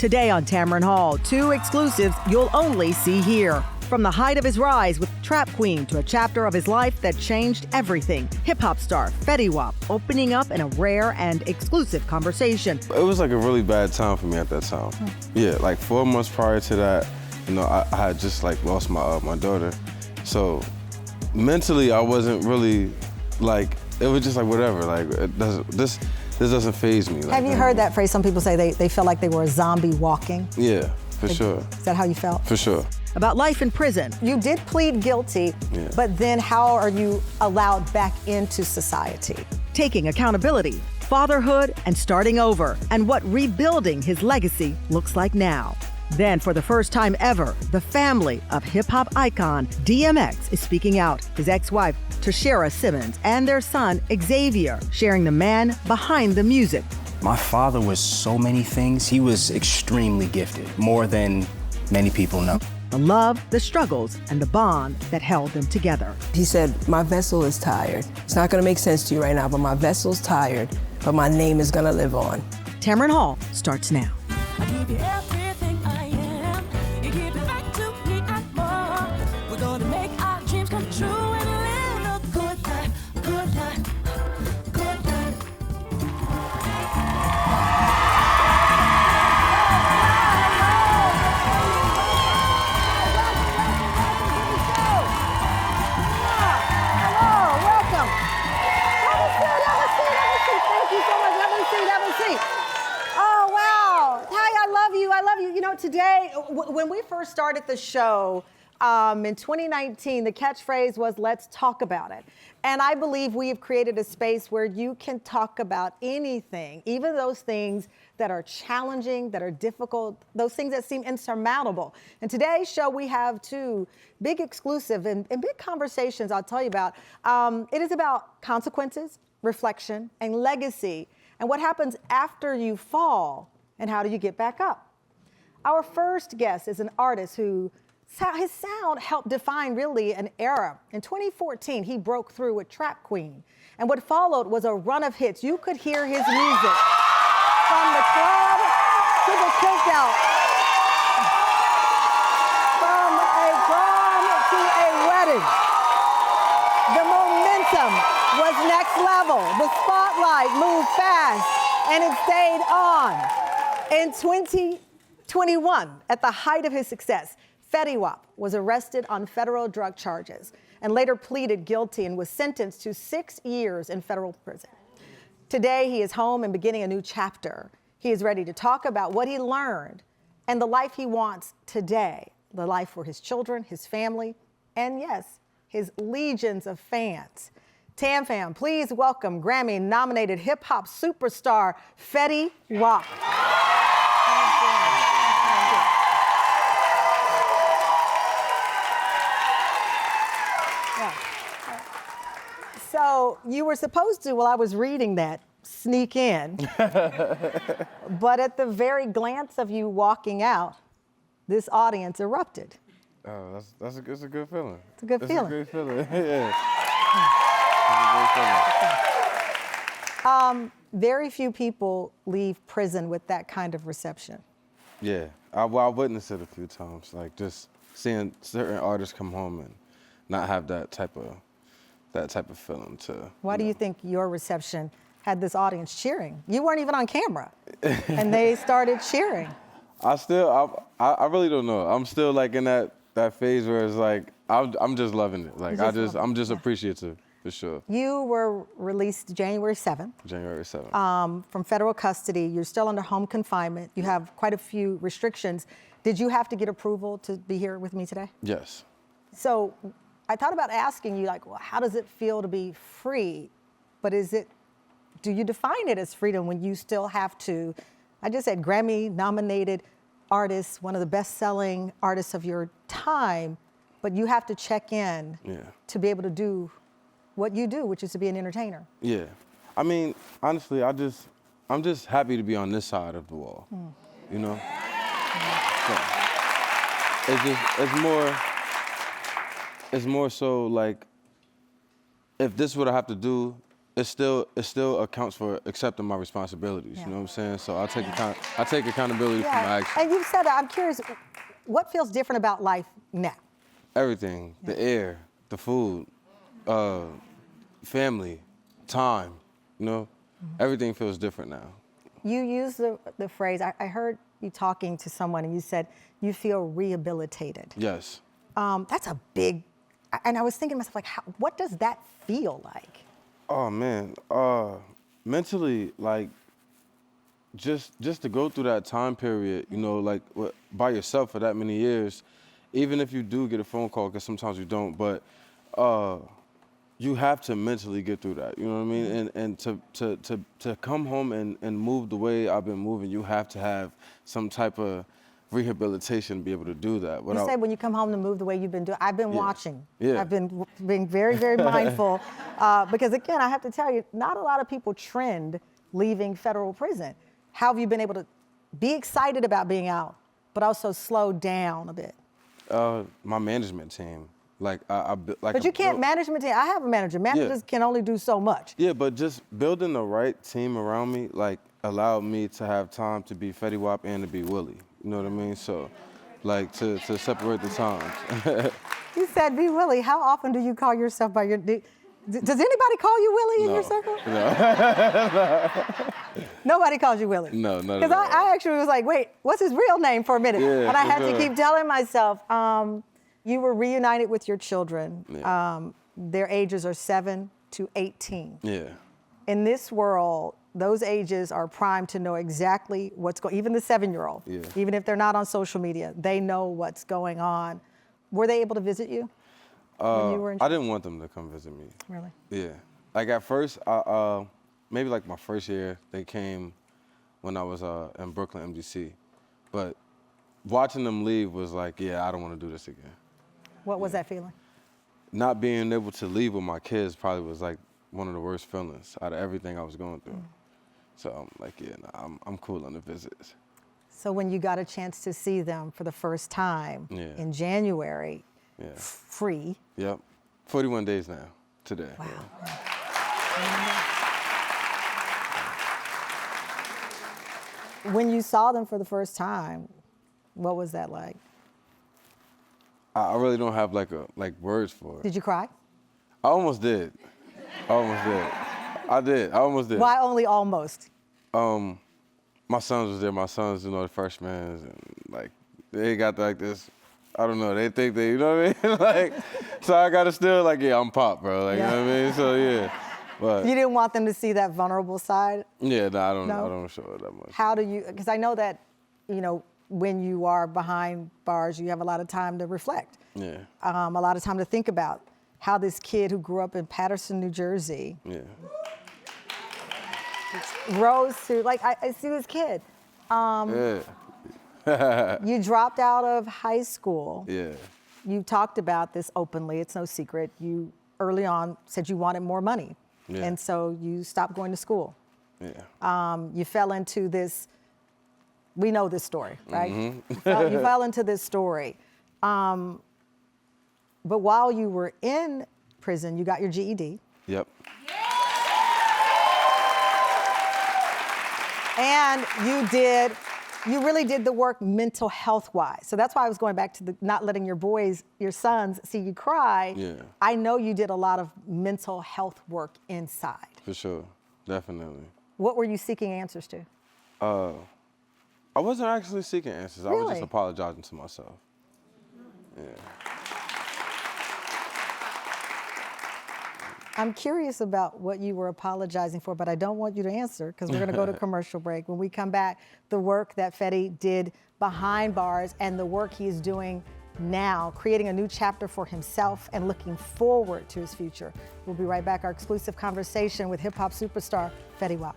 Today on Tamron Hall, 2 exclusives you'll only see here. From the height of his rise with Trap Queen to a chapter of his life that changed everything, hip-hop star Fetty Wap opening up in a rare and exclusive conversation. It was like a really bad time for me at that time. Yeah, like 4 months prior to that, I had just like lost my daughter. So mentally, I wasn't really like, it was just like whatever. Like this doesn't faze me. Like, have you heard that phrase? Some people say they felt like they were a zombie walking. Yeah, for sure. Is that how you felt? For sure. About life in prison. You did plead guilty, but then how are you allowed back into society? Taking accountability, fatherhood, and starting over, and what rebuilding his legacy looks like now. Then, for the first time ever, the family of hip-hop icon DMX is speaking out. His ex-wife, Tashera Simmons, and their son, Xavier, sharing the man behind the music. My father was so many things. He was extremely gifted, more than many people know. The love, the struggles, and the bond that held them together. He said, my vessel is tired. It's not gonna make sense to you right now, but my vessel's tired, but my name is gonna live on. Tamron Hall starts now. I give you everything I am. You give it back to me and more. We're gonna make our dreams come true and live a good life, good life, good life. Hello, welcome. Thank you so much. Have a seat. Oh, wow. Hi, I love you. You know, today, when we first started the show in 2019, the catchphrase was, let's talk about it. And I believe we have created a space where you can talk about anything, even those things that are challenging, that are difficult, those things that seem insurmountable. And today's show, we have 2 big exclusive and big conversations I'll tell you about. It is about consequences, reflection, and legacy, and what happens after you fall, and how do you get back up. Our first guest is an artist who his sound helped define really an era. In 2014, he broke through with Trap Queen, and what followed was a run of hits. You could hear his music from the club to the cookout, from a prom to a wedding. The momentum was next level. The spotlight moved fast, and it stayed on. In 2021, at the height of his success, Fetty Wap was arrested on federal drug charges and later pleaded guilty and was sentenced to 6 years in federal prison. Today, he is home and beginning a new chapter. He is ready to talk about what he learned and the life he wants today, the life for his children, his family, and yes, his legions of fans. Tam Fam, please welcome Grammy-nominated hip-hop superstar Fetty Wap. So you were supposed to, while I was reading that, sneak in. But at the very glance of you walking out, this audience erupted. Oh, it's a good feeling. It's a good feeling. It's a great feeling, yeah. It's a great feeling. Very few people leave prison with that kind of reception. Yeah, I witnessed it a few times, like just seeing certain artists come home and not have that type of feeling to. Why do you think your reception had this audience cheering? You weren't even on camera, and they started cheering. I really don't know. I'm still like in that phase where it's like I'm just loving it. Like I'm just appreciative for sure. You were released January 7th. January 7th. From federal custody. You're still under home confinement. You have quite a few restrictions. Did you have to get approval to be here with me today? Yes. So I thought about asking you, like, well, how does it feel to be free? But do you define it as freedom when you still have to, I just said Grammy-nominated artist, one of the best-selling artists of your time, but you have to check in to be able to do what you do, which is to be an entertainer. Yeah. I mean, honestly, I'm just happy to be on this side of the wall, you know? So, it's more so like, if this is what I have to do, it still accounts for accepting my responsibilities. Yeah. You know what I'm saying? So I take accountability for my actions. And you said that. I'm curious, what feels different about life now? Everything, the air, the food, family, time, you know? Everything feels different now. You used the phrase, I heard you talking to someone and you said you feel rehabilitated. Yes. That's a big, and I was thinking to myself, like, what does that feel like? Oh man, mentally, like, just to go through that time period, you know, like by yourself for that many years, even if you do get a phone call, because sometimes you don't, but you have to mentally get through that, you know what I mean? And to come home and move the way I've been moving, you have to have some type of rehabilitation to be able to do that. You say when you come home to move the way you've been doing. I've been watching. Yeah. I've been being very, very mindful because again, I have to tell you, not a lot of people trend leaving federal prison. How have you been able to be excited about being out, but also slow down a bit? My management team, like But you can't management team. I have a manager. Managers can only do so much. Yeah, but just building the right team around me, like, allowed me to have time to be Fetty Wap and to be Willie. You know what I mean? So, like, to separate the times. You said be Willie. How often do you call yourself by your? Does anybody call you Willie in your circle? No. Nobody calls you Willie. No, not Because at all. I actually was like, wait, what's his real name for a minute? Yeah, and I for had to sure. keep telling myself, you were reunited with your children. Yeah. Their ages are 7 to 18. Yeah. In this world, those ages are primed to know exactly what's going. Even the 7-year-old, Yeah. even if they're not on social media, they know what's going on. Were they able to visit you when you were in? I didn't want them to come visit me. Really? Yeah. Like at first, maybe like my first year, they came when I was in Brooklyn, MDC. But watching them leave was like, yeah, I don't want to do this again. What was that feeling? Not being able to leave with my kids probably was like one of the worst feelings out of everything I was going through. So I'm like, yeah, nah, I'm cool on the visits. So when you got a chance to see them for the first time in January, free. Yep. 41 days now, today. Wow. Yeah. When you saw them for the first time, what was that like? I really don't have like words for it. Did you cry? I almost did. I almost did. Why only almost? My sons was there. My sons, you know, the freshmen, and like they got like this. I don't know. They think they, you know what I mean? Like, so I gotta still like, yeah, I'm Pop, bro. Like, you know what I mean? So yeah. But You didn't want them to see that vulnerable side? yeah, no, I No? don't show it that much. How do you? Because I know that, you know, when you are behind bars, you have a lot of time to reflect. Yeah. A lot of time to think about how this kid who grew up in Paterson, New Jersey, Yeah. rose to, like, I see this kid. Yeah. You dropped out of high school. Yeah. You talked about this openly, it's no secret. You early on said you wanted more money. Yeah. And so you stopped going to school. Yeah. You fell into this, we know this story, right? Mm-hmm. You fell into this story. But while you were in prison, you got your GED. Yep. And you really did the work mental health wise. So that's why I was going back to the not letting your sons see you cry. Yeah. I know you did a lot of mental health work inside. For sure. Definitely. What were you seeking answers to? I wasn't actually seeking answers. I was Really? just apologizing to myself. Yeah. I'm curious about what you were apologizing for, but I don't want you to answer because we're going to go to commercial break. When we come back, the work that Fetty did behind bars and the work he's doing now, creating a new chapter for himself and looking forward to his future. We'll be right back. Our exclusive conversation with hip hop superstar Fetty Wap.